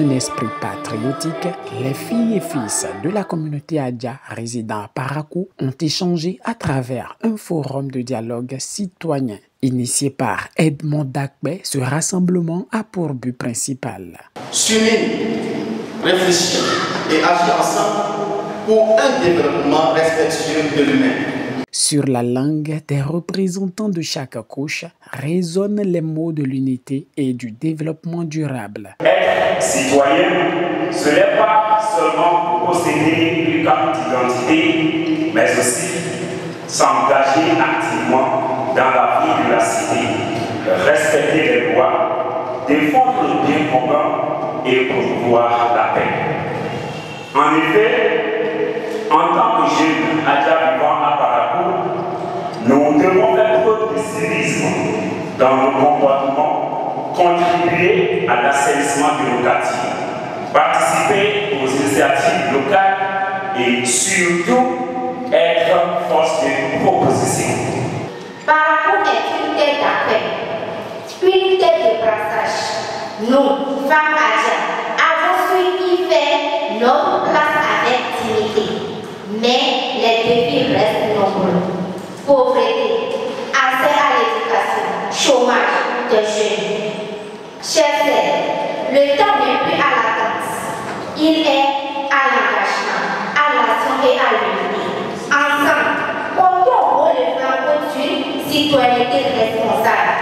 un esprit patriotique, les filles et fils de la communauté Adja résidant à Parakou ont échangé à travers un forum de dialogue citoyen. Initié par Edmond Dakbe, ce rassemblement a pour but principal s'unir, réfléchir et agir ensemble pour un développement respectueux de l'humain. Sur la langue des représentants de chaque couche résonnent les mots de l'unité et du développement durable. Être citoyen, ce n'est pas seulement posséder une carte d'identité, mais aussi s'engager activement dans la vie de la cité, respecter les lois, défendre le bien commun et promouvoir la paix. En effet, en tant que jeunes Adja vivant à Parakou, nous devons faire preuve de civisme dans nos comportements, contribuer à l'assainissement de nos quartiers, participer aux initiatives locales et surtout être force de proposition. Parakou est une terre d'accueil, une terre de brassage. Nous, femmes Adja, avons su y faire notre place avec dignité. Mais les défis restent nombreux. Pauvreté, accès à l'éducation, chômage de jeunes. Chers frères, le temps n'est plus à l'attente. Il est à l'engagement, à l'action et à l'unité. Ensemble, portons le flambeau d'une citoyenneté responsable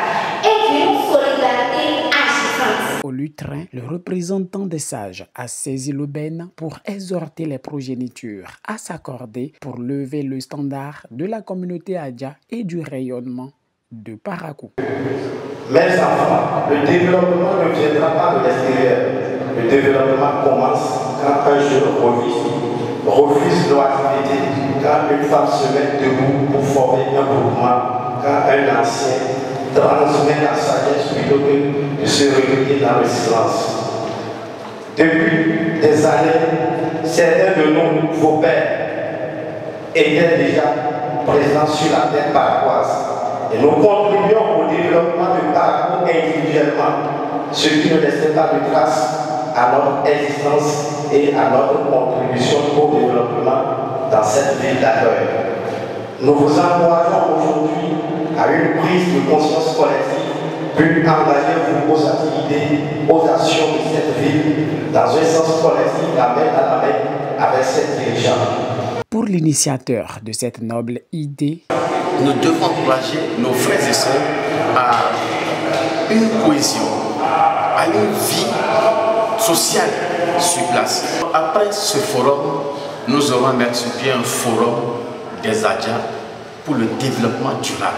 et d'une solidarité agissante. Au lutrin, le représentant des sages a saisi l'aubaine pour exhorter les progénitures à s'accorder pour lever le standard de la communauté Adja et du rayonnement de Parakou. Mes enfants, le développement ne viendra pas de l'extérieur. Le développement commence quand un jeune refuse l'activité, quand une femme se met debout pour former un mouvement, quand un ancien transmet la sagesse plutôt que de se réveiller dans le silence. Depuis des années, certains de nos nouveaux pères étaient déjà présents sur la terre paracoise et nous contribuons au développement de Parakou individuellement, ce qui ne laissait pas de trace à notre existence et à notre contribution au développement dans cette ville d'accueil. Nous vous encourageons aujourd'hui à une prise de conscience collective, puis engagez-vous aux activités, aux actions de cette ville, dans un sens collectif, la main à la main avec ses dirigeants. Pour l'initiateur de cette noble idée, nous devons encourager nos frères et sœurs à une cohésion, à une vie sociale sur place. Après ce forum, nous aurons mis sur pied un forum des Adja pour le développement durable.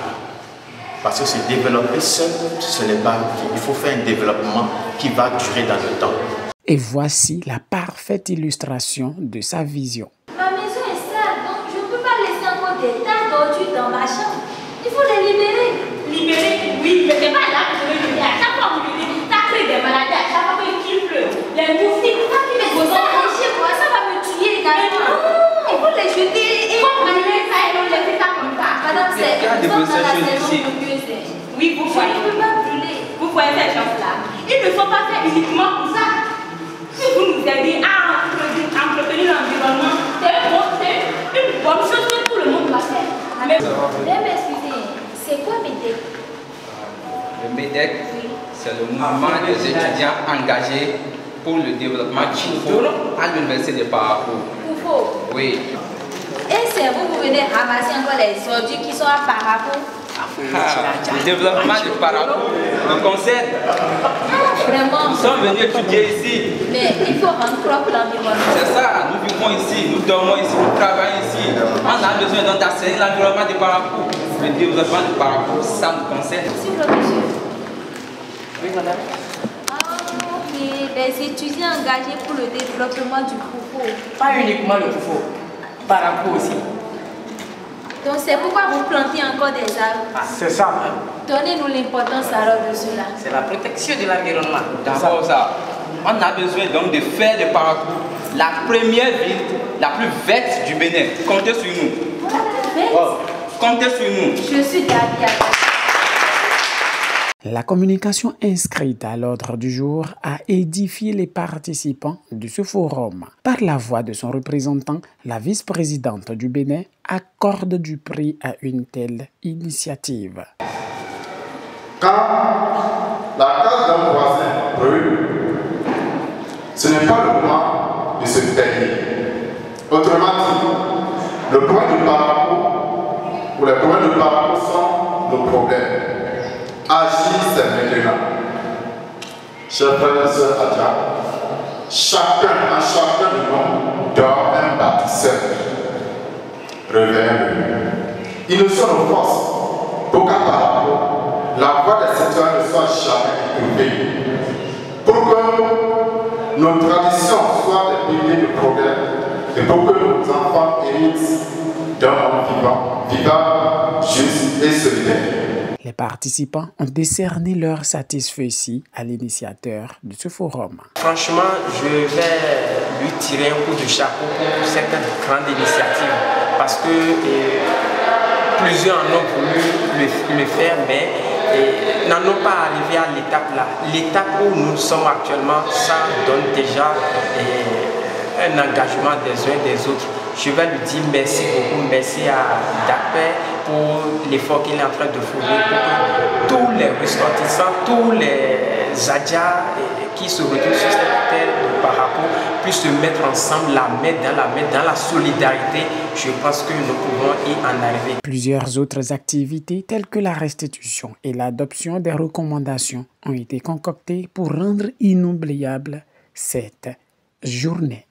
Parce que se développer seul, ce n'est pas tout. Il faut faire un développement qui va durer dans le temps. Et voici la parfaite illustration de sa vision. Ma maison est sale, donc je ne peux pas laisser encore des tas d'ordures dans ma chambre. Il faut les libérer. Libérer, oui, mais c'est pas là que je veux libérer. À chaque fois que vous libérez, ça crée des maladies. À chaque fois qu'il pleut, les moustiques, ça qui les Mais ça va chez moi, ça va me tuer également. Il faut les jeter. Il faut brûler ça et non laisser ça comme ça. Madame, c'est dans la saison pluvieuse. Oui, vous voyez. Je ne peux pas brûler. Vous voyez ces choses-là. Ils ne sont pas faits uniquement pour ça. Si vous nous aidez à entretenir l'environnement, c'est une bonne chose que tout le monde va faire. Mais m'excuser, c'est quoi MEDEC? Le MEDEC, c'est le mouvement des étudiants engagés pour le développement du Koufo à l'université de Parakou. Koufo? Oui. Et c'est vous venez ramasser encore les ordures qui sont à Parakou? Le développement de Parakou nous concerne. Vraiment? Nous sommes venus étudier ici. Mais il faut rendre propre l'environnement. C'est ça, nous vivons ici, nous dormons ici, nous travaillons ici. On a besoin d'assainir l'environnement de Parakou. Le développement de Parakou, ça nous concerne. S'il vous plaît, monsieur. Oui, madame. Ah, ok. Les étudiants engagés pour le développement du Koufo. Pas uniquement le Koufo, Parakou aussi. Donc c'est pourquoi vous plantez encore des arbres. Ah, c'est ça. Donnez-nous l'importance alors de cela. C'est la protection de l'environnement. D'abord ça. On a besoin donc de faire de Parakou la première ville la plus verte du Bénin. Comptez sur nous. Voilà, comptez sur nous. Je suis d'avis. La communication inscrite à l'ordre du jour a édifié les participants de ce forum. Par la voix de son représentant, la vice-présidente du Bénin accorde du prix à une telle initiative. Quand la case d'un voisin brûle, ce n'est pas le moment de se plaindre. Autrement dit, le point de parcours ou les points de parcours sont nos problèmes. Agir, c'est maintenant. Chers frères et sœurs Adja, chacun de nous dort un bâtisseur. Revenez-le. Il nous sont nos forces pour qu'à parcours, la voix des citoyens ne soit jamais écoutée. Pour que nos traditions soient des piliers de progrès et pour que nos enfants héritent d'un monde vivant, juste et solidaire. Les participants ont décerné leur satisfaction à l'initiateur de ce forum. Franchement, je vais lui tirer un coup de chapeau pour cette grande initiative parce que plusieurs en ont voulu le faire, mais n'en ont pas arrivé à l'étape là. L'étape où nous sommes actuellement, ça donne déjà un engagement des uns et des autres. Je vais lui dire merci beaucoup, merci à Dapé pour l'effort qu'il est en train de fournir pour que tous les ressortissants, tous les Adja qui se retrouvent sur cette terre de Parakou puissent se mettre ensemble, la main dans la solidarité. Je pense que nous pouvons y en arriver. Plusieurs autres activités telles que la restitution et l'adoption des recommandations ont été concoctées pour rendre inoubliable cette journée.